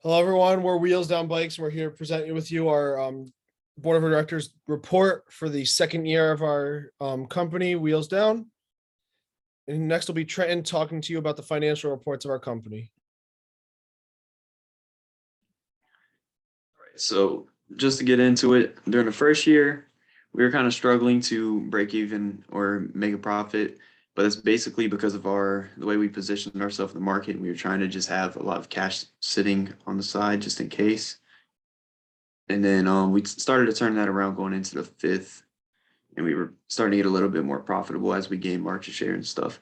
Hello, everyone. We're Wheels Down Bikes. We're here to present with you our board of directors report for the second year of our company, Wheels Down. And next will be Trenton talking to you about the financial reports of our company. So just to get into it, during the first year, we were kind of struggling to break even or make a profit, but it's basically because of the way we positioned ourselves in the market. We were trying to just have a lot of cash sitting on the side just in case. And then we started to turn that around going into the fifth, and we were starting to get a little bit more profitable as we gained market share and stuff.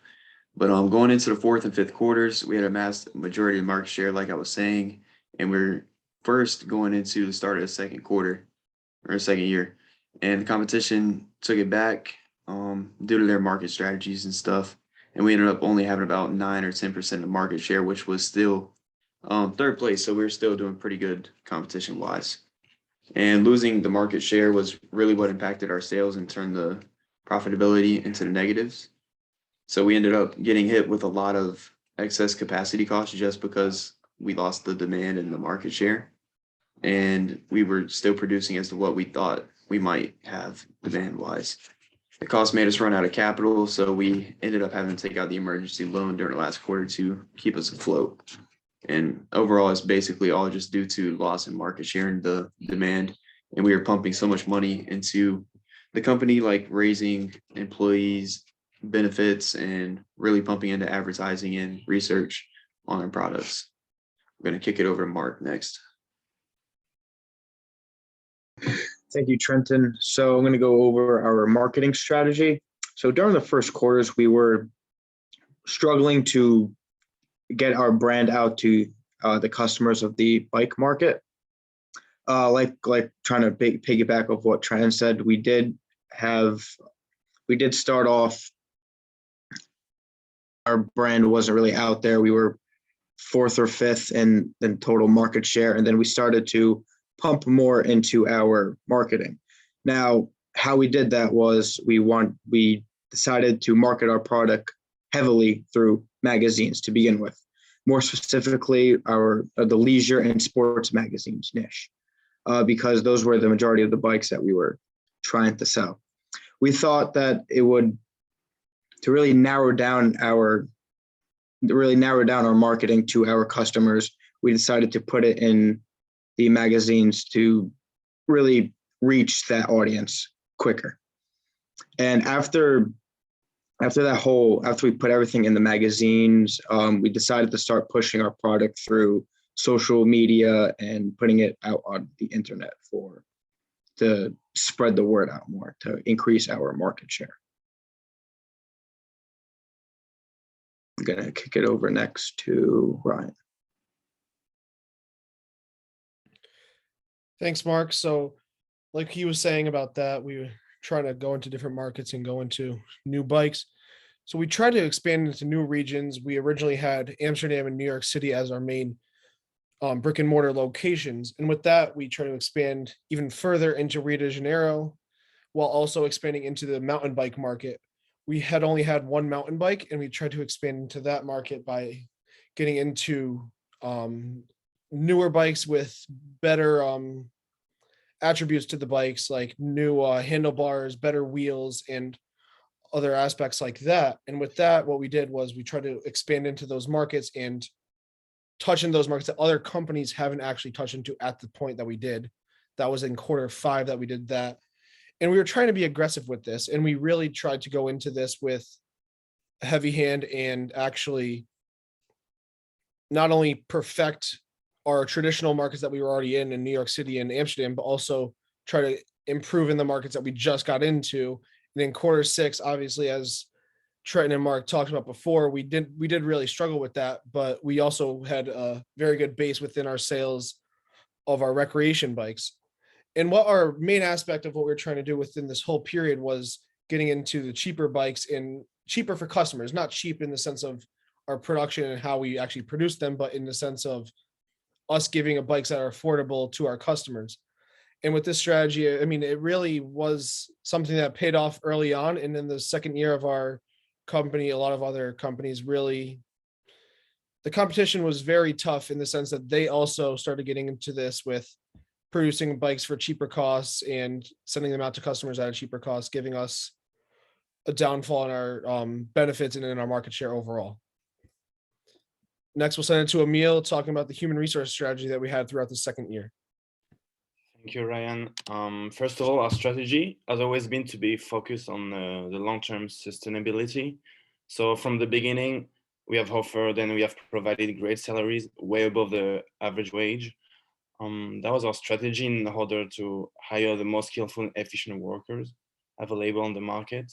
But going into the fourth and fifth quarters, we had amassed a majority of market share, like I was saying, and we're first going into the start of the second quarter or second year, and the competition took it back due to their market strategies and stuff, and we ended up only having about 9 or 10% of market share, which was still third place. So we were still doing pretty good competition wise, and losing the market share was really what impacted our sales and turned the profitability into the negatives. So we ended up getting hit with a lot of excess capacity costs just because we lost the demand and the market share. And we were still producing as to what we thought we might have demand wise. The cost made us run out of capital, so we ended up having to take out the emergency loan during the last quarter to keep us afloat. And overall, it's basically all just due to loss in market share and the demand. And we were pumping so much money into the company, like raising employees' benefits and really pumping into advertising and research on our products. We're going to kick it over to Mark next. Thank you, Trenton. So I'm going to go over our marketing strategy. So during the first quarters, we were struggling to get our brand out to the customers of the bike market. Like trying to piggyback off what Trenton said, we did start off, our brand wasn't really out there. We were fourth or fifth in total market share, and then we started to pump more into our marketing. Now, how we did that was we decided to market our product heavily through magazines to begin with, more specifically the leisure and sports magazines niche, because those were the majority of the bikes that we were trying to sell. We thought that it would, to really narrow down our marketing to our customers, we decided to put it in the magazines to really reach that audience quicker. And after we put everything in the magazines, we decided to start pushing our product through social media and putting it out on the internet to spread the word out more, to increase our market share. I'm going to kick it over next to Ryan. Thanks, Mark. So like he was saying about that, we were trying to go into different markets and go into new bikes. So we tried to expand into new regions. We originally had Amsterdam and New York City as our main brick and mortar locations. And with that, we try to expand even further into Rio de Janeiro, while also expanding into the mountain bike market. We had only had one mountain bike, and we tried to expand into that market by getting into newer bikes with better attributes to the bikes, like new handlebars, better wheels, and other aspects like that. And with that, what we did was we tried to expand into those markets and touch in those markets that other companies haven't actually touched into at the point that we did. That was in quarter 5 that we did that. And we were trying to be aggressive with this, and we really tried to go into this with a heavy hand and actually not only perfect our traditional markets that we were already in New York City and Amsterdam, but also try to improve in the markets that we just got into. And in quarter 6, obviously, as Trenton and Mark talked about before, we did really struggle with that, but we also had a very good base within our sales of our recreation bikes. And what our main aspect of what we were trying to do within this whole period was getting into the cheaper bikes, and cheaper for customers, not cheap in the sense of our production and how we actually produce them, but in the sense of us giving bikes that are affordable to our customers. And with this strategy, I mean, it really was something that paid off early on. And in the second year of our company, a lot of other companies really the competition was very tough in the sense that they also started getting into this with producing bikes for cheaper costs and sending them out to customers at a cheaper cost, giving us a downfall in our benefits and in our market share overall. Next, we'll send it to Emil talking about the human resource strategy that we had throughout the second year. Thank you, Ryan. First of all, our strategy has always been to be focused on the long-term sustainability. So from the beginning, we have offered and we have provided great salaries way above the average wage. That was our strategy in order to hire the most skillful and efficient workers available on the market.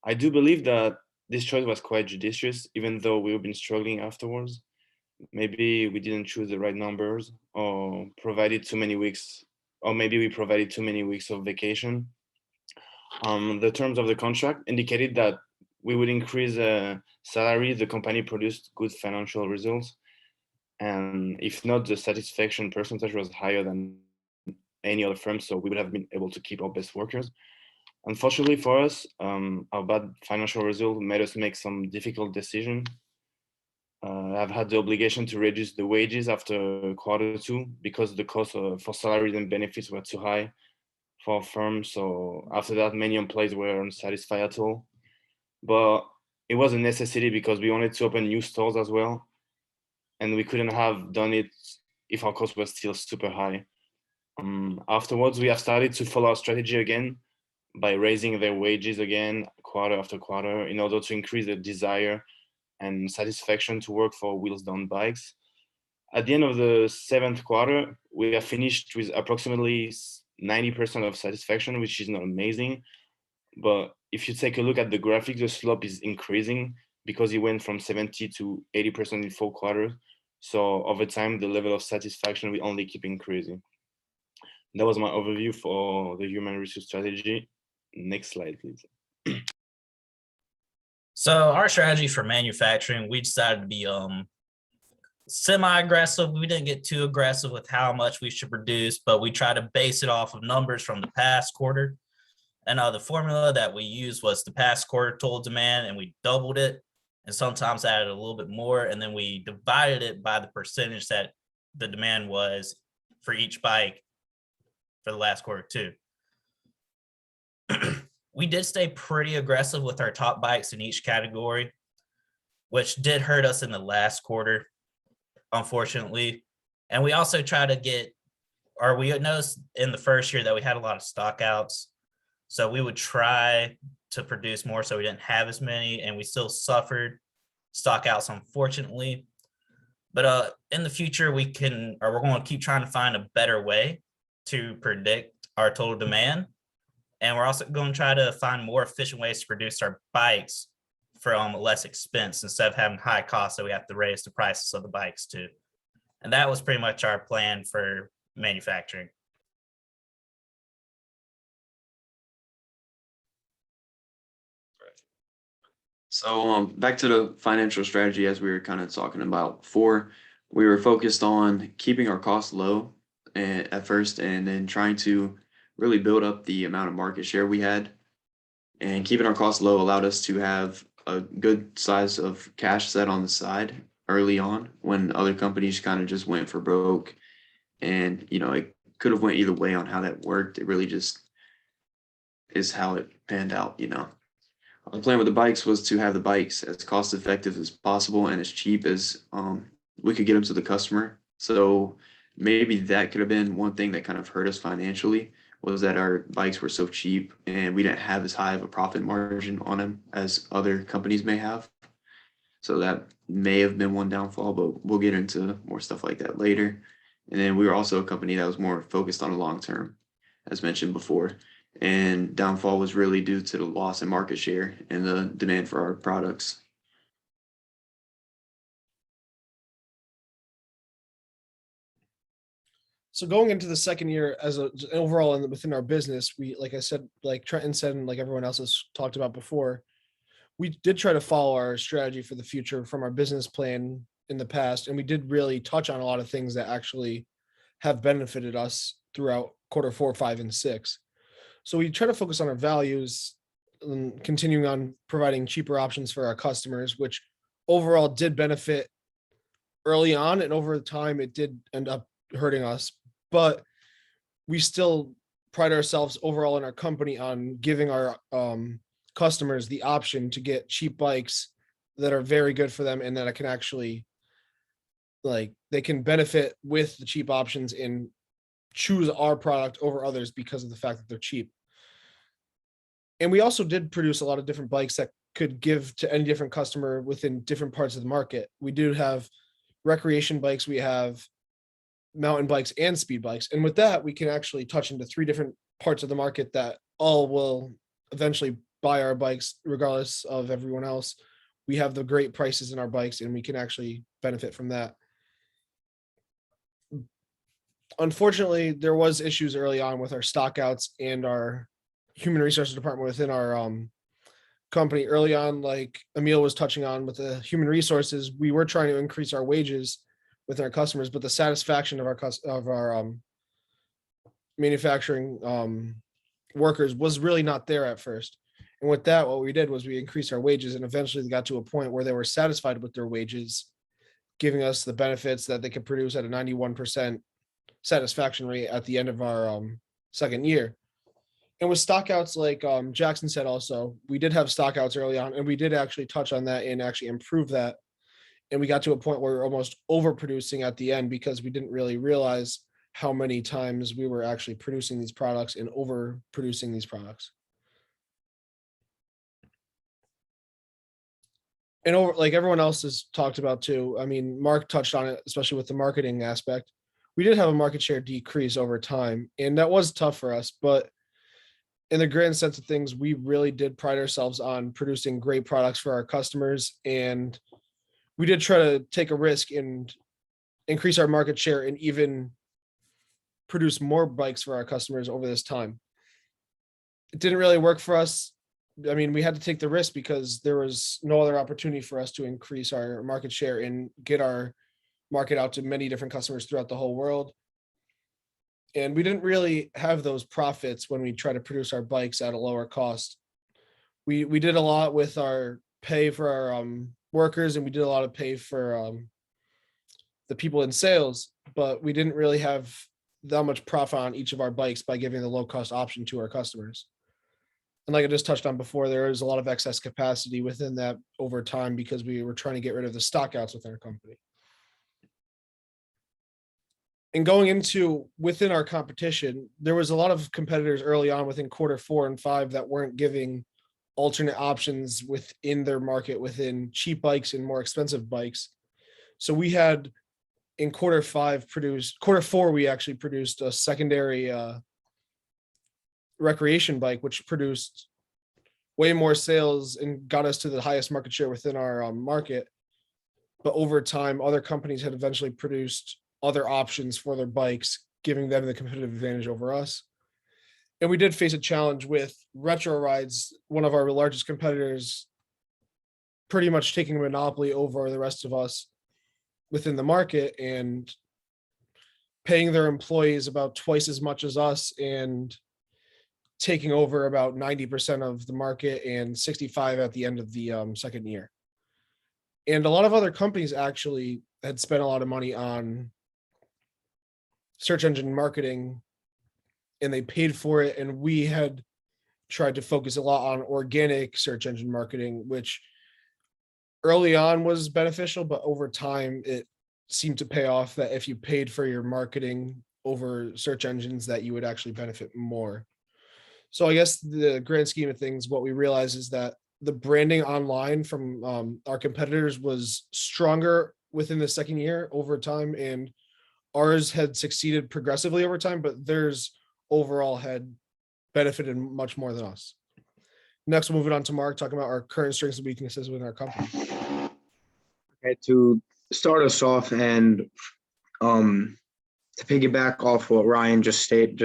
I do believe that this choice was quite judicious, even though we've been struggling afterwards. Maybe we didn't choose the right numbers or provided too many weeks, or maybe we provided too many weeks of vacation. The terms of the contract indicated that we would increase salary if the company produced good financial results. And if not, the satisfaction percentage was higher than any other firm, so we would have been able to keep our best workers. Unfortunately for us, our bad financial result made us make some difficult decisions. I've had the obligation to reduce the wages after quarter two because the cost for salaries and benefits were too high for our firm. So after that, many employees were unsatisfied at all. But it was a necessity because we wanted to open new stores as well. And we couldn't have done it if our costs were still super high. Afterwards, we have started to follow our strategy again by raising their wages again quarter after quarter in order to increase the desire and satisfaction to work for Wheels Down Bikes. At the end of the seventh quarter, we have finished with approximately 90% of satisfaction, which is not amazing. But if you take a look at the graphic, the slope is increasing because it went from 70 to 80% in 4 quarters. So over time, the level of satisfaction will only keep increasing. That was my overview for the human resource strategy. Next slide, please. So our strategy for manufacturing, we decided to be semi-aggressive. We didn't get too aggressive with how much we should produce, but we try to base it off of numbers from the past quarter. And the formula that we used was the past quarter total demand, and we doubled it and sometimes added a little bit more. And then we divided it by the percentage that the demand was for each bike for the last quarter too. We did stay pretty aggressive with our top bikes in each category, which did hurt us in the last quarter, unfortunately. And we also try to we noticed in the first year that we had a lot of stock outs. So we would try to produce more so we didn't have as many, and we still suffered stock outs, unfortunately. But in the future, we're going to keep trying to find a better way to predict our total demand. And we're also going to try to find more efficient ways to produce our bikes from less expense instead of having high costs that we have to raise the prices of the bikes too. And that was pretty much our plan for manufacturing. So back to the financial strategy, as we were kind of talking about before, we were focused on keeping our costs low at first, and then trying to really build up the amount of market share we had. And keeping our costs low allowed us to have a good size of cash set on the side early on when other companies kind of just went for broke. And, it could have went either way on how that worked. It really just is how it panned out, Our plan with the bikes was to have the bikes as cost effective as possible and as cheap as we could get them to the customer. So maybe that could have been one thing that kind of hurt us financially, was that our bikes were so cheap and we didn't have as high of a profit margin on them as other companies may have. So that may have been one downfall, but we'll get into more stuff like that later. And then we were also a company that was more focused on the long term, as mentioned before. And downfall was really due to the loss in market share and the demand for our products. So going into the second year overall within our business, we, like I said, like Trenton said, and like everyone else has talked about before, we did try to follow our strategy for the future from our business plan in the past. And we did really touch on a lot of things that actually have benefited us throughout quarter 4, 5, and 6. So we try to focus on our values and continuing on providing cheaper options for our customers, which overall did benefit early on, and over time it did end up hurting us, but we still pride ourselves overall in our company on giving our customers the option to get cheap bikes that are very good for them and that it can actually, like, they can benefit with the cheap options and choose our product over others because of the fact that they're cheap. And we also did produce a lot of different bikes that could give to any different customer within different parts of the market. We do have recreation bikes, we have mountain bikes and speed bikes. And with that, we can actually touch into 3 different parts of the market that all will eventually buy our bikes regardless of everyone else. We have the great prices in our bikes and we can actually benefit from that. Unfortunately, there was issues early on with our stockouts and our human resources department within our company early on. Like Emil was touching on with the human resources, we were trying to increase our wages with our customers, but the satisfaction of our manufacturing workers was really not there at first. And with that, what we did was we increased our wages, and eventually they got to a point where they were satisfied with their wages, giving us the benefits that they could produce at a 91% satisfaction rate at the end of our second year. And with stockouts, like Jackson said, also, we did have stockouts early on, and we did actually touch on that and actually improve that. And we got to a point where we were almost overproducing at the end because we didn't really realize how many times we were actually producing these products and overproducing these products. And over, like everyone else has talked about too, I mean, Mark touched on it, especially with the marketing aspect. We did have a market share decrease over time, and that was tough for us. But in the grand sense of things, we really did pride ourselves on producing great products for our customers. And we did try to take a risk and increase our market share and even produce more bikes for our customers over this time. It didn't really work for us. I mean, we had to take the risk because there was no other opportunity for us to increase our market share and get our market out to many different customers throughout the whole world. And we didn't really have those profits when we try to produce our bikes at a lower cost. We did a lot with our pay for our workers, and we did a lot of pay for the people in sales, but we didn't really have that much profit on each of our bikes by giving the low cost option to our customers. And like I just touched on before, there is a lot of excess capacity within that over time because we were trying to get rid of the stockouts within our company. And going into within our competition, there was a lot of competitors early on within quarter 4 and 5 that weren't giving alternate options within their market, within cheap bikes and more expensive bikes. So we had in quarter 4, we actually produced a secondary recreation bike, which produced way more sales and got us to the highest market share within our market. But over time, other companies had eventually produced other options for their bikes, giving them the competitive advantage over us. And we did face a challenge with Retro Rides, one of our largest competitors, pretty much taking a monopoly over the rest of us within the market and paying their employees about twice as much as us and taking over about 90% of the market and 65 at the end of the second year. And a lot of other companies actually had spent a lot of money on search engine marketing and they paid for it. And we had tried to focus a lot on organic search engine marketing, which early on was beneficial, but over time it seemed to pay off that if you paid for your marketing over search engines, that you would actually benefit more. So I guess the grand scheme of things, what we realized is that the branding online from our competitors was stronger within the second year over time, and ours had succeeded progressively over time, but theirs overall had benefited much more than us. Next, we'll move it on to Mark, talking about our current strengths and weaknesses within our company. Okay, to start us off and to piggyback off what Ryan just stated,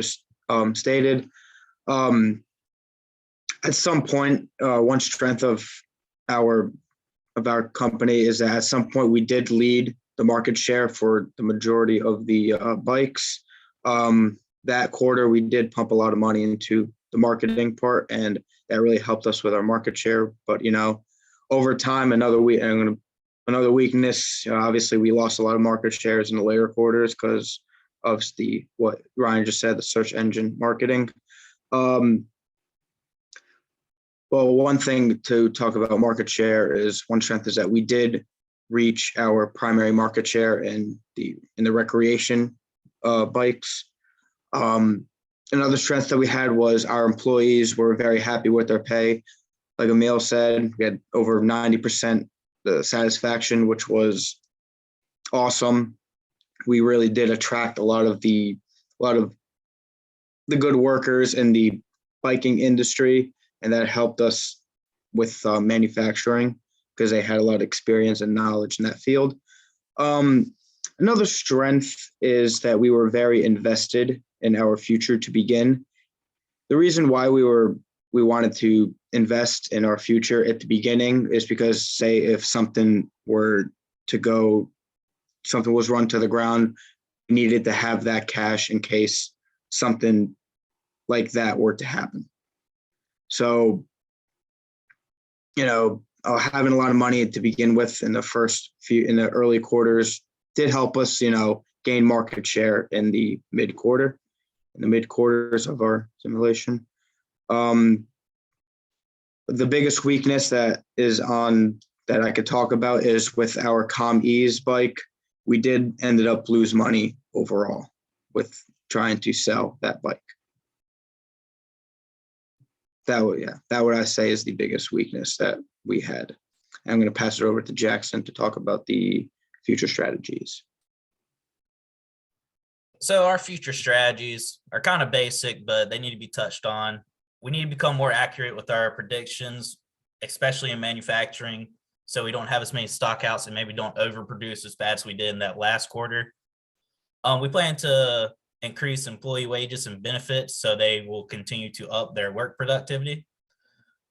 at some point, one strength of our company is that at some point we did lead the market share for the majority of the bikes. That quarter, we did pump a lot of money into the marketing part, and that really helped us with our market share. But over time, I'm going to Another weakness, obviously, we lost a lot of market shares in the later quarters because of what Ryan just said, the search engine marketing. Well, one thing to talk about market share is one strength is that we did reach our primary market share in the recreation bikes. Another strength that we had was our employees were very happy with their pay. Like Emil said, we had over 90% the satisfaction, which was awesome. We really did attract a lot of the good workers in the biking industry, and that helped us with manufacturing because they had a lot of experience and knowledge in that field. Another strength is that we were very invested in our future to begin. The reason why we wanted to invest in our future at the beginning is because, say, if something was run to the ground, we needed to have that cash in case something like that were to happen. So, having a lot of money to begin with in the early quarters did help us, gain market share in the mid quarters of our simulation. The biggest weakness that I could talk about is with our ComEase bike. We ended up lose money overall with trying to sell that bike. That would I say is the biggest weakness that we had. I'm going to pass it over to Jackson to talk about the future strategies. So our future strategies are kind of basic, but they need to be touched on. We need to become more accurate with our predictions, especially in manufacturing, so we don't have as many stockouts and maybe don't overproduce as bad as we did in that last quarter. We plan to increase employee wages and benefits so they will continue to up their work productivity.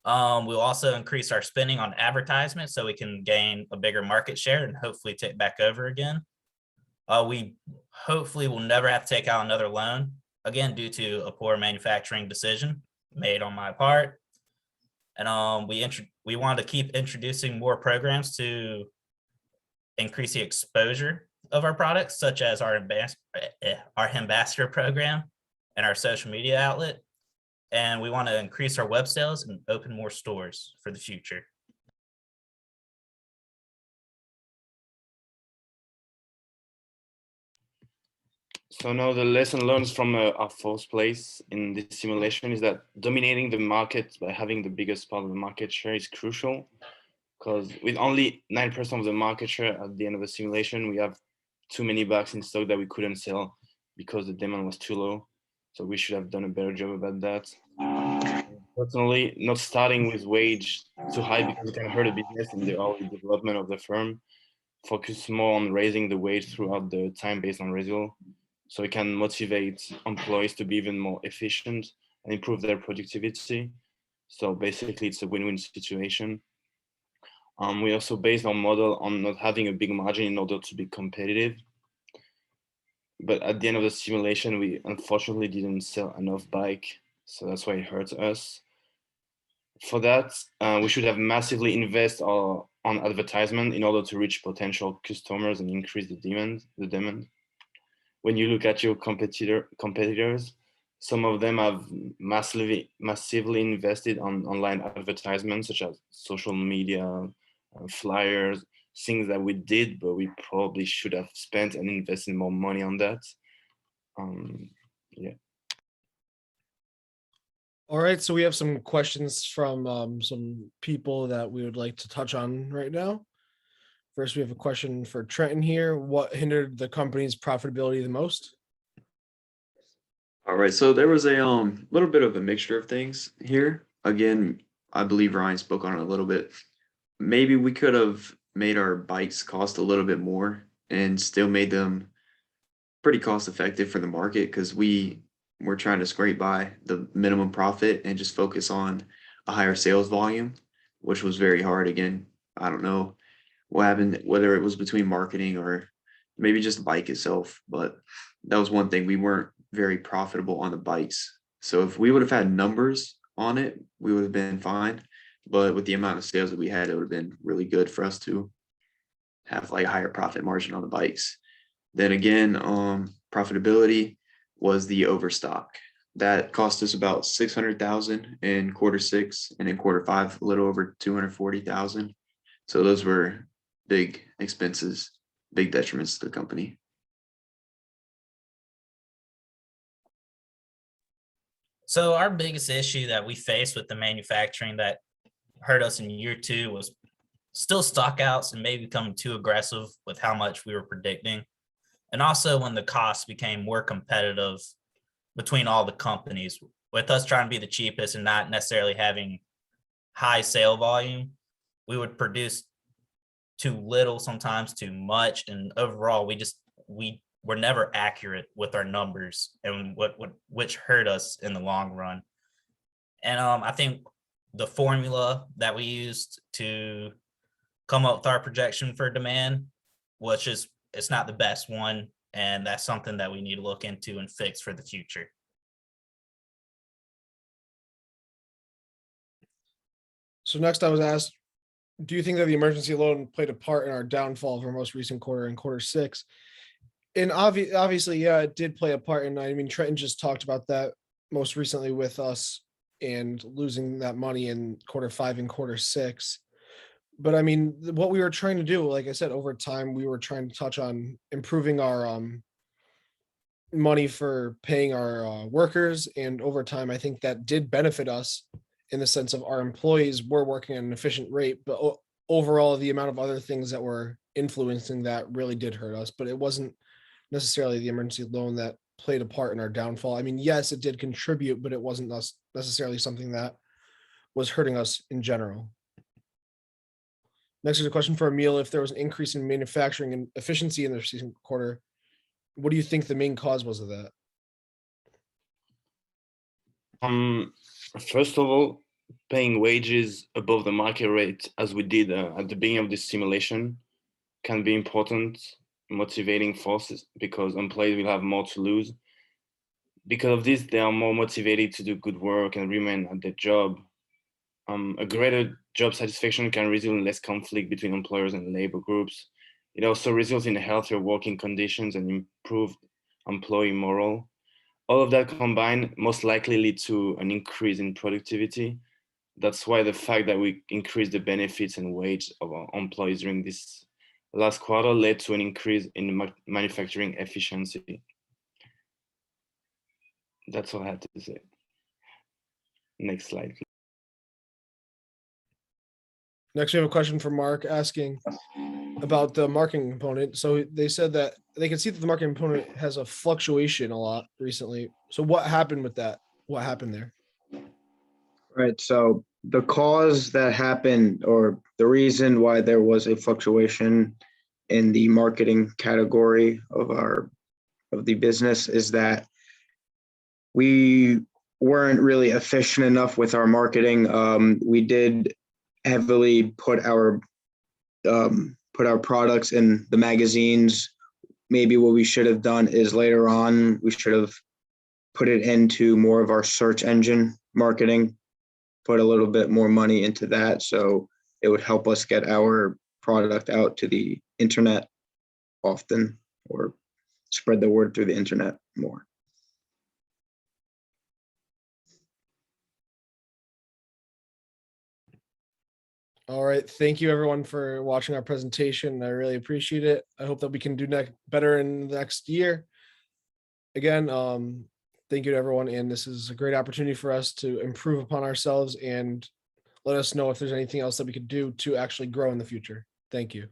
We'll also increase our spending on advertisement so we can gain a bigger market share and hopefully take back over again. We hopefully will never have to take out another loan again due to a poor manufacturing decision made on my part. And we want to keep introducing more programs to increase the exposure of our products, such as our ambassador program and our social media outlet. And we want to increase our web sales and open more stores for the future. So now the lesson learned from our fourth place in this simulation is that dominating the market by having the biggest part of the market share is crucial, because with only 9% of the market share at the end of the simulation, we have too many bikes in stock that we couldn't sell because the demand was too low. So we should have done a better job about that. Personally, not starting with wage too high because it can hurt a business in the early development of the firm. Focus more on raising the wage throughout the time based on result, so it can motivate employees to be even more efficient and improve their productivity. So basically, it's a win-win situation. We also based our model on not having a big margin in order to be competitive. But at the end of the simulation, we unfortunately didn't sell enough bike, so that's why it hurts us. For that, we should have massively invest on advertisement in order to reach potential customers and increase the demand. When you look at your competitors, some of them have massively invested on online advertisements, such as social media, flyers, things that we did, but we probably should have spent and invested more money on that. Yeah. All right, so we have some questions from some people that we would like to touch on right now. First, we have a question for Trenton here. What hindered the company's profitability the most? All right, so there was a little bit of a mixture of things here. Again, I believe Ryan spoke on it a little bit. Maybe we could have made our bikes cost a little bit more and still made them pretty cost effective for the market, because we're trying to scrape by the minimum profit and just focus on a higher sales volume, which was very hard. Again, I don't know what happened, whether it was between marketing or maybe just the bike itself, but that was one thing. We weren't very profitable on the bikes. So if we would have had numbers on it, we would have been fine. But with the amount of sales that we had, it would have been really good for us too. have like a higher profit margin on the bikes. Then again, profitability was the overstock. That cost us about 600,000 in quarter 6, and in quarter 5, a little over 240,000. So those were big expenses, big detriments to the company. So our biggest issue that we faced with the manufacturing that hurt us in year 2 was still stockouts and maybe becoming too aggressive with how much we were predicting. And also when the costs became more competitive between all the companies, with us trying to be the cheapest and not necessarily having high sale volume, we would produce too little, sometimes too much. And overall, we were never accurate with our numbers, and which hurt us in the long run. And I think the formula that we used to come up with our projection for demand was just, it's not the best one. And that's something that we need to look into and fix for the future. So next I was asked, do you think that the emergency loan played a part in our downfall of our most recent quarter in quarter 6? And obviously, yeah, it did play a part. And I mean, Trenton just talked about that most recently with us and losing that money in quarter 5 and quarter 6. But I mean, what we were trying to do, like I said, over time, we were trying to touch on improving our money for paying our workers. And over time, I think that did benefit us in the sense of our employees were working at an efficient rate. But overall, the amount of other things that were influencing that really did hurt us. But it wasn't necessarily the emergency loan that played a part in our downfall. I mean, yes, it did contribute, but it wasn't necessarily something that was hurting us in general. Next is a question for Emil. If there was an increase in manufacturing and efficiency in the recent quarter, what do you think the main cause was of that? First of all, paying wages above the market rate, as we did at the beginning of this simulation, can be important motivating forces, because employees will have more to lose. Because of this, they are more motivated to do good work and remain at their job. A greater job satisfaction can result in less conflict between employers and labor groups. It also results in healthier working conditions and improved employee morale. All of that combined most likely lead to an increase in productivity. That's why the fact that we increased the benefits and wage of our employees during this last quarter led to an increase in manufacturing efficiency. That's all I had to say. Next slide, please. Next, we have a question from Mark asking about the marketing component. So they said that they can see that the marketing component has a fluctuation a lot recently. So what happened with that? What happened there? Right. So the cause that happened, or the reason why there was a fluctuation in the marketing category of the business, is that we weren't really efficient enough with our marketing. We did heavily put our products in the magazines. Maybe what we should have done is later on, we should have put it into more of our search engine marketing, put a little bit more money into that. So it would help us get our product out to the internet often, or spread the word through the internet more. All right. Thank you everyone for watching our presentation. I really appreciate it. I hope that we can do better in the next year. Again, thank you to everyone. And this is a great opportunity for us to improve upon ourselves and let us know if there's anything else that we could do to actually grow in the future. Thank you.